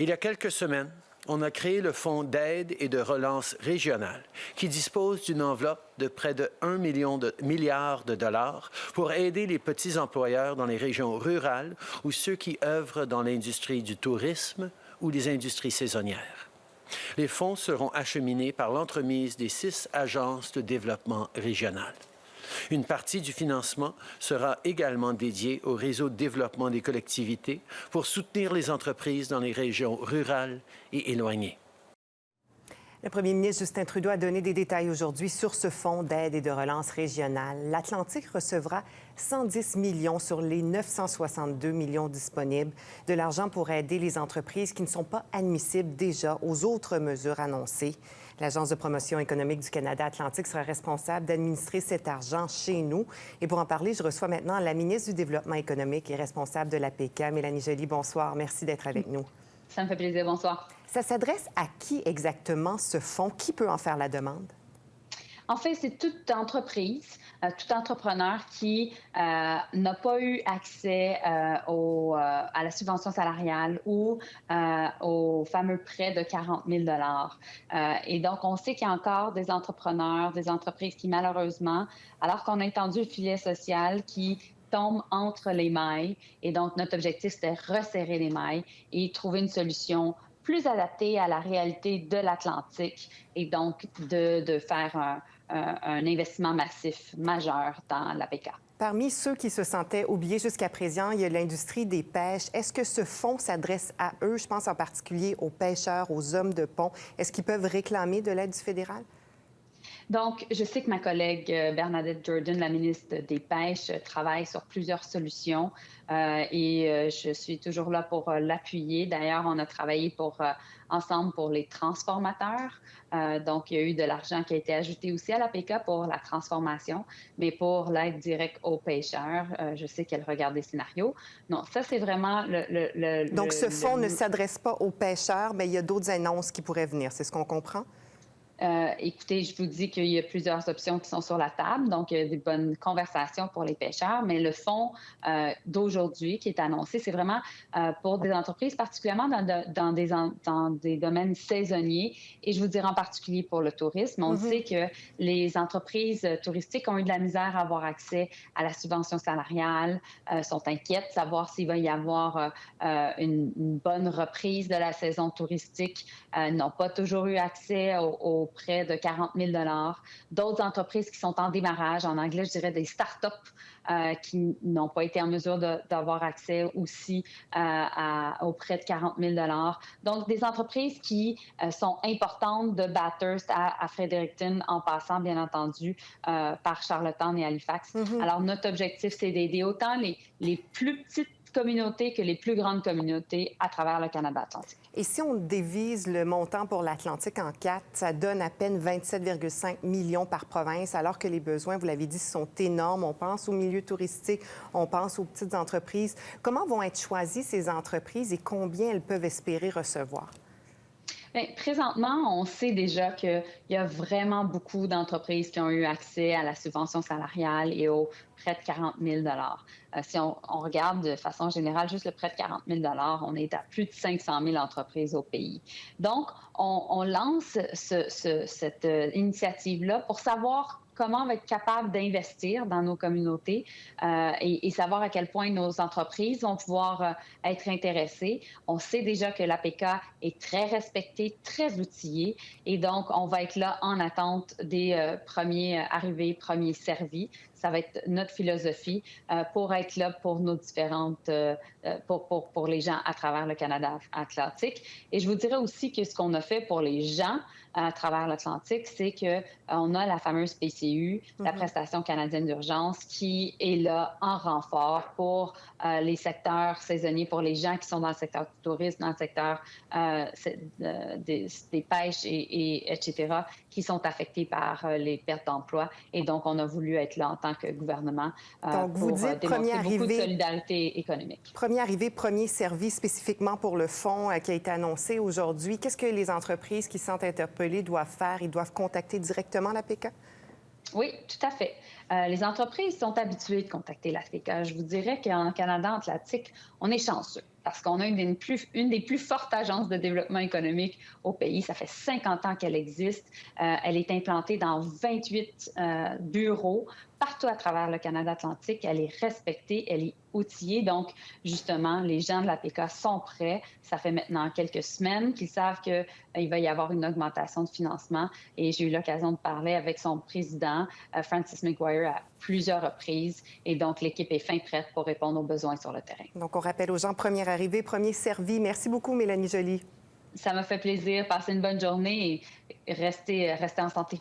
Il y a quelques semaines, on a créé le Fonds d'aide et de relance régionale, qui dispose d'une enveloppe de près de 1 milliard de dollars pour aider les petits employeurs dans les régions rurales ou ceux qui œuvrent dans l'industrie du tourisme ou les industries saisonnières. Les fonds seront acheminés par l'entremise des 6 agences de développement régional. Une partie du financement sera également dédiée au réseau de développement des collectivités pour soutenir les entreprises dans les régions rurales et éloignées. Le premier ministre Justin Trudeau a donné des détails aujourd'hui sur ce fonds d'aide et de relance régionale. L'Atlantique recevra 110 millions sur les 962 millions disponibles, de l'argent pour aider les entreprises qui ne sont pas admissibles déjà aux autres mesures annoncées. L'Agence de promotion économique du Canada Atlantique sera responsable d'administrer cet argent chez nous. Et pour en parler, je reçois maintenant la ministre du Développement économique et responsable de l'APECA, Mélanie Joly. Bonsoir. Merci d'être avec nous. Ça me fait plaisir. Bonsoir. Ça s'adresse à qui exactement, ce fonds? Qui peut en faire la demande? En fait, c'est toute entreprise, tout entrepreneur qui n'a pas eu accès à la subvention salariale ou au fameux prêt de 40 000 Et donc, on sait qu'il y a encore des entrepreneurs, des entreprises qui, malheureusement, alors qu'on a étendu le filet social, qui tombent entre les mailles. Et donc, notre objectif, c'était resserrer les mailles et trouver une solution plus adaptée à la réalité de l'Atlantique et donc de faire un investissement massif majeur dans l'APECA. Parmi ceux qui se sentaient oubliés jusqu'à présent, il y a l'industrie des pêches. Est-ce que ce fonds s'adresse à eux? Je pense en particulier aux pêcheurs, aux hommes de pont. Est-ce qu'ils peuvent réclamer de l'aide du fédéral? Donc, je sais que ma collègue Bernadette Jordan, la ministre des Pêches, travaille sur plusieurs solutions et je suis toujours là pour l'appuyer. D'ailleurs, on a travaillé ensemble pour les transformateurs. Donc, il y a eu de l'argent qui a été ajouté aussi à l'APECA pour la transformation, mais pour l'aide directe aux pêcheurs, je sais qu'elle regarde des scénarios. Non, ça, c'est vraiment Donc, ce fonds ne s'adresse pas aux pêcheurs, mais il y a d'autres annonces qui pourraient venir. C'est ce qu'on comprend? Écoutez, je vous dis qu'il y a plusieurs options qui sont sur la table, donc il y a des bonnes conversations pour les pêcheurs, mais le fonds d'aujourd'hui qui est annoncé, c'est vraiment pour des entreprises, particulièrement dans des domaines saisonniers, et je vous dirais en particulier pour le tourisme. On sait que les entreprises touristiques ont eu de la misère à avoir accès à la subvention salariale, sont inquiètes de savoir s'il va y avoir une bonne reprise de la saison touristique, n'ont pas toujours eu accès aux près de 40 000 D'autres entreprises qui sont en démarrage, en anglais, je dirais des start-up qui n'ont pas été en mesure d'avoir accès aussi aux prêts de 40 000 Donc, des entreprises qui sont importantes de Bathurst à Fredericton, en passant, bien entendu, par Charlottetown et Halifax. Alors, notre objectif, c'est d'aider autant les plus petites communautés que les plus grandes communautés à travers le Canada atlantique. Et si on divise le montant pour l'Atlantique en 4, ça donne à peine 27,5 millions par province, alors que les besoins, vous l'avez dit, sont énormes. On pense au milieu touristique, on pense aux petites entreprises. Comment vont être choisies ces entreprises et combien elles peuvent espérer recevoir? Bien, présentement, on sait déjà qu'il y a vraiment beaucoup d'entreprises qui ont eu accès à la subvention salariale et au prêt de 40 000 Si on regarde de façon générale juste le prêt de 40 000 on est à plus de 500 000 entreprises au pays. Donc, on lance cette initiative-là pour savoir comment on va être capable d'investir dans nos communautés et savoir à quel point nos entreprises vont pouvoir être intéressées. On sait déjà que l'APECA est très respectée, très outillée, et donc on va être là en attente des premiers arrivés, premiers servis. Ça va être notre philosophie pour être là pour nos différentes, pour les gens à travers le Canada atlantique. Et je vous dirais aussi que ce qu'on a fait pour les gens à travers l'Atlantique, c'est qu'on a la fameuse PCU, la prestation canadienne d'urgence, qui est là en renfort pour les secteurs saisonniers, pour les gens qui sont dans le secteur du tourisme, dans le secteur des pêches, etc., qui sont affectés par les pertes d'emploi. Et donc, on a voulu être là en tant que gouvernement donc, pour démontrer beaucoup de solidarité économique. Premier arrivé, premier servi, spécifiquement pour le fonds qui a été annoncé aujourd'hui. Qu'est-ce que les entreprises qui sont interpellées doivent faire? Ils doivent contacter directement l'APECA? Oui, tout à fait. Les entreprises sont habituées de contacter l'AFRICA. Je vous dirais qu'en Canada Atlantique, on est chanceux parce qu'on a une des plus fortes agences de développement économique au pays. Ça fait 50 ans qu'elle existe. Elle est implantée dans 28 bureaux partout à travers le Canada Atlantique. Elle est respectée, elle est outillée. Donc, justement, les gens de l'APK sont prêts. Ça fait maintenant quelques semaines qu'ils savent qu'il va y avoir une augmentation de financement. Et j'ai eu l'occasion de parler avec son président, Francis McGuire, à plusieurs reprises. Et donc, l'équipe est fin prête pour répondre aux besoins sur le terrain. Donc, on rappelle aux gens, premier arrivé, premier servi. Merci beaucoup, Mélanie Joly. Ça m'a fait plaisir. Passez une bonne journée et restez en santé.